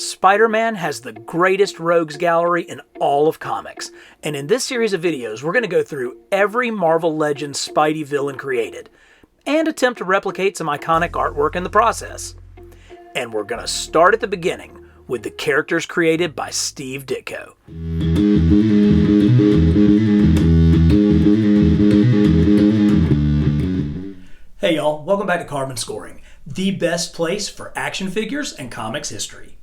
Spider-Man has the greatest rogues gallery in all of comics, and in this series of videos we're going to go through every Marvel Legends Spidey villain created, and attempt to replicate some iconic artwork in the process. And we're going to start at the beginning with the characters created by Steve Ditko. Hey y'all, welcome back to Carbon Scoring, the best place for action figures and comics history.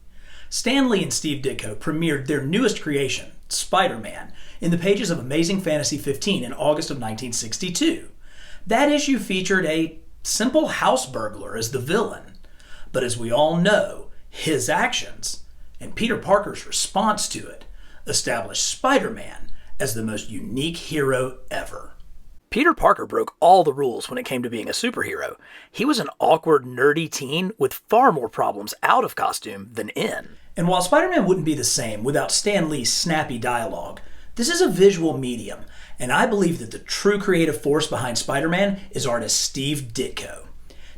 Stan Lee and Steve Ditko premiered their newest creation, Spider-Man, in the pages of Amazing Fantasy 15 in August of 1962. That issue featured a simple house burglar as the villain, but as we all know, his actions and Peter Parker's response to it established Spider-Man as the most unique hero ever. Peter Parker broke all the rules when it came to being a superhero. He was an awkward, nerdy teen with far more problems out of costume than in. And while Spider-Man wouldn't be the same without Stan Lee's snappy dialogue, this is a visual medium, and I believe that the true creative force behind Spider-Man is artist Steve Ditko.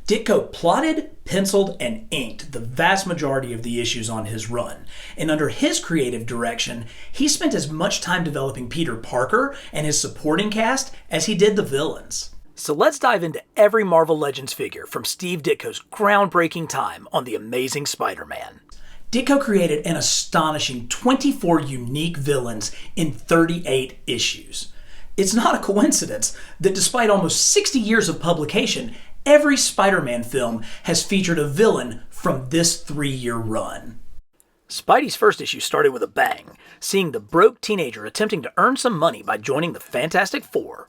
Ditko plotted, penciled, and inked the vast majority of the issues on his run, and under his creative direction, he spent as much time developing Peter Parker and his supporting cast as he did the villains. So let's dive into every Marvel Legends figure from Steve Ditko's groundbreaking time on The Amazing Spider-Man. Ditko created an astonishing 24 unique villains in 38 issues. It's not a coincidence that despite almost 60 years of publication, every Spider-Man film has featured a villain from this 3-year run. Spidey's first issue started with a bang, seeing the broke teenager attempting to earn some money by joining the Fantastic Four.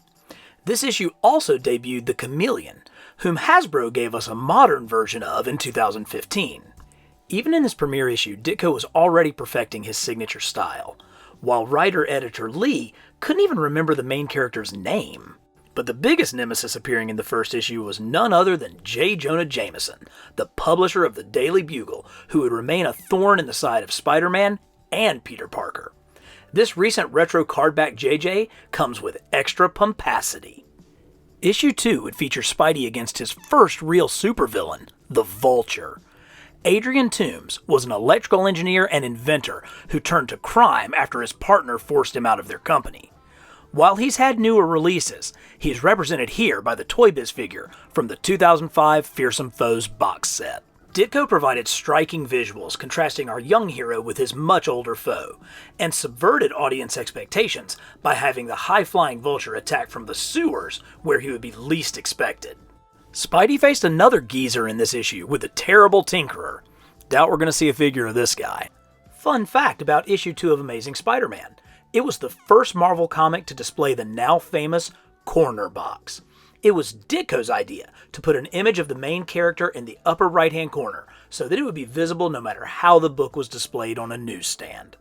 This issue also debuted the Chameleon, whom Hasbro gave us a modern version of in 2015. Even in this premiere issue, Ditko was already perfecting his signature style, while writer-editor Lee couldn't even remember the main character's name. But the biggest nemesis appearing in the first issue was none other than J. Jonah Jameson, the publisher of the Daily Bugle, who would remain a thorn in the side of Spider-Man and Peter Parker. This recent retro cardback JJ comes with extra pumpacity. Issue 2 would feature Spidey against his first real supervillain, the Vulture. Adrian Toombs was an electrical engineer and inventor who turned to crime after his partner forced him out of their company. While he's had newer releases, he's represented here by the Toy Biz figure from the 2005 Fearsome Foes box set. Ditko provided striking visuals contrasting our young hero with his much older foe, and subverted audience expectations by having the high-flying Vulture attack from the sewers where he would be least expected. Spidey faced another geezer in this issue with the terrible Tinkerer. Doubt we're going to see a figure of this guy. Fun fact about issue 2 of Amazing Spider-Man. It was the first Marvel comic to display the now famous corner box. It was Ditko's idea to put an image of the main character in the upper right-hand corner so that it would be visible no matter how the book was displayed on a newsstand.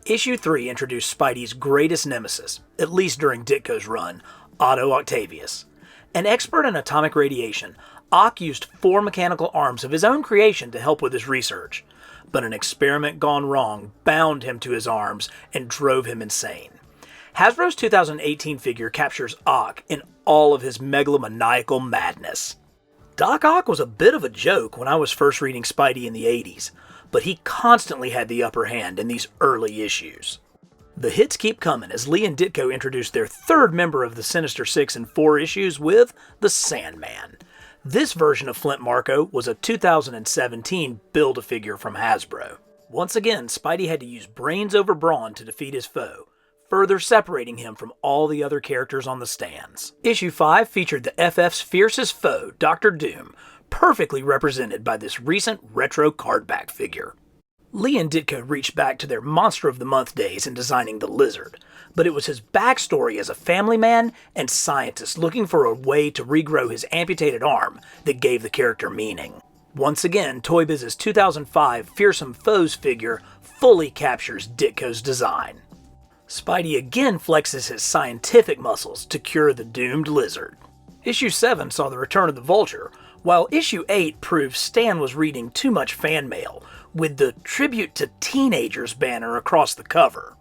Issue 3 introduced Spidey's greatest nemesis, at least during Ditko's run, Otto Octavius. An expert in atomic radiation, Ock used 4 mechanical arms of his own creation to help with his research. But an experiment gone wrong bound him to his arms and drove him insane. Hasbro's 2018 figure captures Ock in all of his megalomaniacal madness. Doc Ock was a bit of a joke when I was first reading Spidey in the 80s, but he constantly had the upper hand in these early issues. The hits keep coming as Lee and Ditko introduced their third member of the Sinister Six in 4 issues with the Sandman. This version of Flint Marko was a 2017 Build-A-Figure from Hasbro. Once again, Spidey had to use brains over brawn to defeat his foe, further separating him from all the other characters on the stands. Issue 5 featured the FF's fiercest foe, Dr. Doom, perfectly represented by this recent retro cardback figure. Lee and Ditko reached back to their Monster of the Month days in designing the Lizard, but it was his backstory as a family man and scientist looking for a way to regrow his amputated arm that gave the character meaning. Once again, Toy Biz's 2005 Fearsome Foes figure fully captures Ditko's design. Spidey again flexes his scientific muscles to cure the doomed lizard. Issue 7 saw the return of the Vulture, while Issue 8 proved Stan was reading too much fan mail, with the Tribute to Teenagers banner across the cover.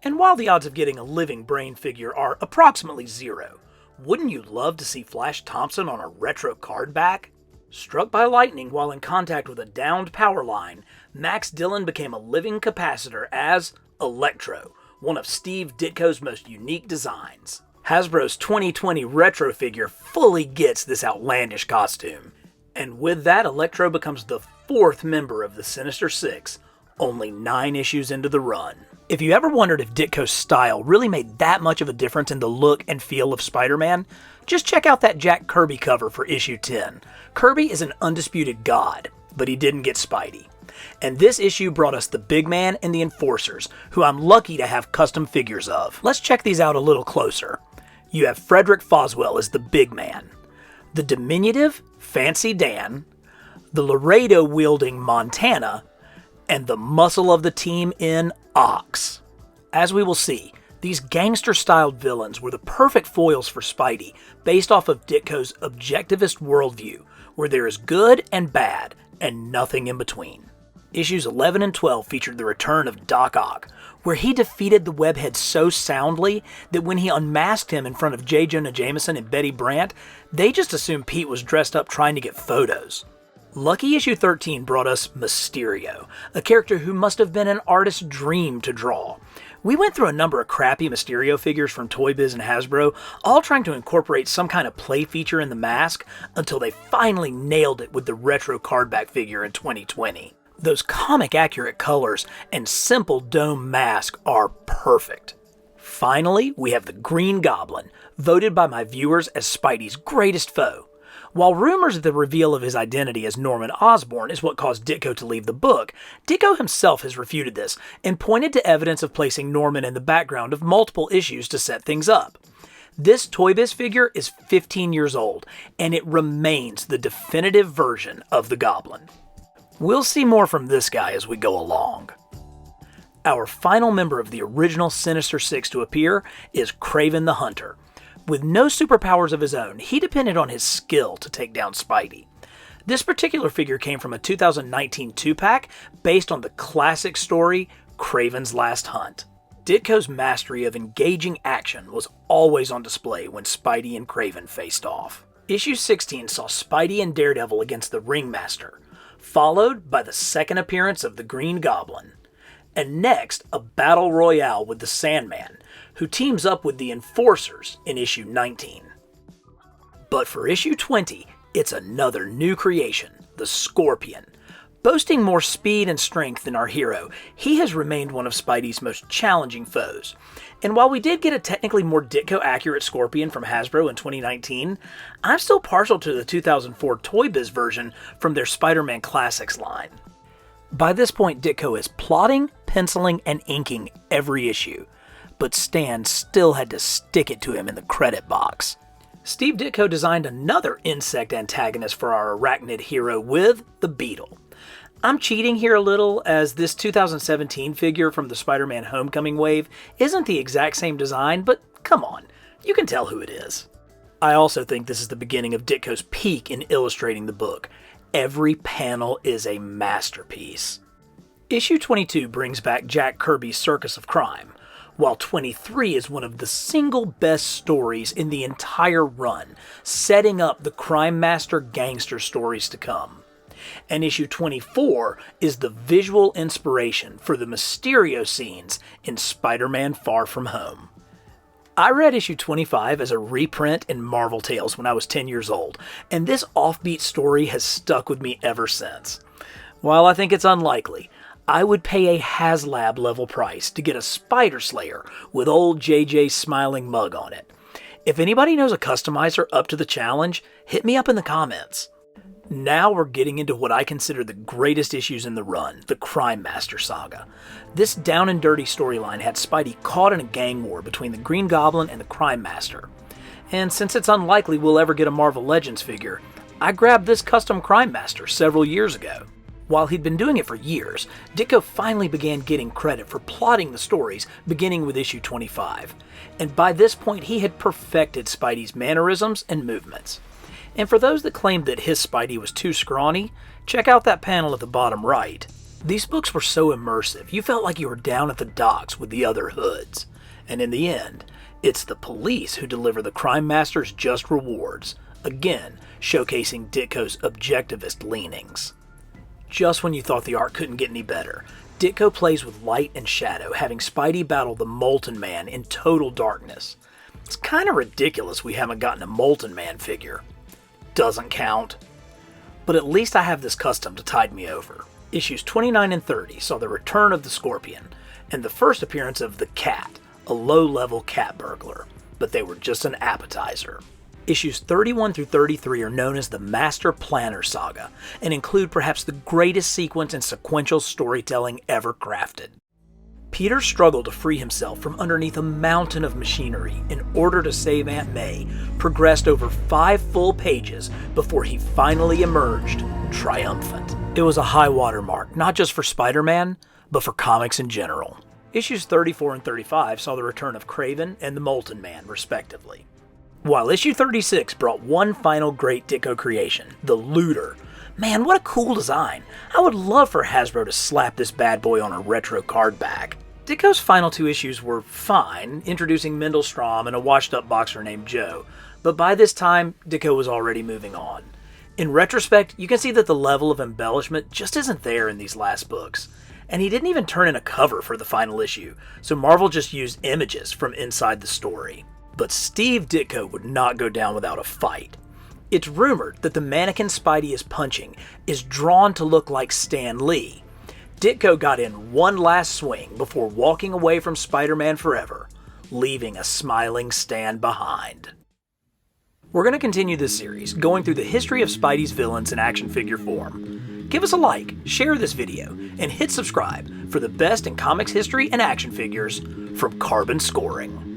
And while the odds of getting a living Brain figure are approximately 0, wouldn't you love to see Flash Thompson on a retro card back? Struck by lightning while in contact with a downed power line, Max Dillon became a living capacitor as Electro, one of Steve Ditko's most unique designs. Hasbro's 2020 retro figure fully gets this outlandish costume. And with that, Electro becomes the 4th member of the Sinister Six, only 9 issues into the run. If you ever wondered if Ditko's style really made that much of a difference in the look and feel of Spider-Man, just check out that Jack Kirby cover for issue 10. Kirby is an undisputed god, but he didn't get Spidey. And this issue brought us the Big Man and the Enforcers, who I'm lucky to have custom figures of. Let's check these out a little closer. You have Frederick Foswell as the Big Man, the diminutive Fancy Dan, the Laredo-wielding Montana, and the muscle of the team in Ox. As we will see, these gangster-styled villains were the perfect foils for Spidey, based off of Ditko's objectivist worldview, where there is good and bad, and nothing in between. Issues 11 and 12 featured the return of Doc Ock, where he defeated the Webhead so soundly that when he unmasked him in front of J. Jonah Jameson and Betty Brant, they just assumed Pete was dressed up trying to get photos. Lucky issue 13 brought us Mysterio, a character who must have been an artist's dream to draw. We went through a number of crappy Mysterio figures from Toy Biz and Hasbro, all trying to incorporate some kind of play feature in the mask, until they finally nailed it with the retro cardback figure in 2020. Those comic-accurate colors and simple dome mask are perfect. Finally, we have the Green Goblin, voted by my viewers as Spidey's greatest foe. While rumors of the reveal of his identity as Norman Osborn is what caused Ditko to leave the book, Ditko himself has refuted this and pointed to evidence of placing Norman in the background of multiple issues to set things up. This Toy Biz figure is 15 years old, and it remains the definitive version of the Goblin. We'll see more from this guy as we go along. Our final member of the original Sinister Six to appear is Kraven the Hunter. With no superpowers of his own, he depended on his skill to take down Spidey. This particular figure came from a 2019 2-pack based on the classic story, Kraven's Last Hunt. Ditko's mastery of engaging action was always on display when Spidey and Kraven faced off. Issue 16 saw Spidey and Daredevil against the Ringmaster, followed by the second appearance of the Green Goblin, and next a battle royale with the Sandman, who teams up with the Enforcers in issue 19. But for issue 20, it's another new creation, the Scorpion. Boasting more speed and strength than our hero, he has remained one of Spidey's most challenging foes. And while we did get a technically more Ditko-accurate Scorpion from Hasbro in 2019, I'm still partial to the 2004 Toy Biz version from their Spider-Man Classics line. By this point, Ditko is plotting, penciling, and inking every issue, but Stan still had to stick it to him in the credit box. Steve Ditko designed another insect antagonist for our arachnid hero with the Beetle. I'm cheating here a little, as this 2017 figure from the Spider-Man Homecoming wave isn't the exact same design, but come on, you can tell who it is. I also think this is the beginning of Ditko's peak in illustrating the book. Every panel is a masterpiece. Issue 22 brings back Jack Kirby's Circus of Crime, while 23 is one of the single best stories in the entire run, setting up the Crime Master gangster stories to come. And issue 24 is the visual inspiration for the Mysterio scenes in Spider-Man Far From Home. I read issue 25 as a reprint in Marvel Tales when I was 10 years old, and this offbeat story has stuck with me ever since. While I think it's unlikely, I would pay a HasLab level price to get a Spider Slayer with old JJ's smiling mug on it. If anybody knows a customizer up to the challenge, hit me up in the comments. Now we're getting into what I consider the greatest issues in the run, the Crime Master saga. This down and dirty storyline had Spidey caught in a gang war between the Green Goblin and the Crime Master. And since it's unlikely we'll ever get a Marvel Legends figure, I grabbed this custom Crime Master several years ago. While he'd been doing it for years, Ditko finally began getting credit for plotting the stories beginning with issue 25. And by this point he had perfected Spidey's mannerisms and movements. And for those that claimed that his Spidey was too scrawny, check out that panel at the bottom right. These books were so immersive, you felt like you were down at the docks with the other hoods. And in the end, it's the police who deliver the Crime Master's just rewards, again showcasing Ditko's objectivist leanings. Just when you thought the art couldn't get any better, Ditko plays with light and shadow, having Spidey battle the Molten Man in total darkness. It's kind of ridiculous we haven't gotten a Molten Man figure. Doesn't count. But at least I have this custom to tide me over. Issues 29 and 30 saw the return of the Scorpion, and the first appearance of the Cat, a low-level cat burglar, but they were just an appetizer. Issues 31 through 33 are known as the Master Planner Saga, and include perhaps the greatest sequence in sequential storytelling ever crafted. Peter's struggle to free himself from underneath a mountain of machinery in order to save Aunt May progressed over 5 full pages before he finally emerged triumphant. It was a high water mark, not just for Spider-Man, but for comics in general. Issues 34 and 35 saw the return of Kraven and the Molten Man, respectively. While issue 36 brought one final great Ditko creation, the Looter. Man, what a cool design. I would love for Hasbro to slap this bad boy on a retro card back. Ditko's final 2 issues were fine, introducing Mendelstrom and a washed-up boxer named Joe, but by this time, Ditko was already moving on. In retrospect, you can see that the level of embellishment just isn't there in these last books. And he didn't even turn in a cover for the final issue, so Marvel just used images from inside the story. But Steve Ditko would not go down without a fight. It's rumored that the mannequin Spidey is punching is drawn to look like Stan Lee. Ditko got in one last swing before walking away from Spider-Man forever, leaving a smiling Stan behind. We're going to continue this series, going through the history of Spidey's villains in action figure form. Give us a like, share this video, and hit subscribe for the best in comics history and action figures from Carbon Scoring.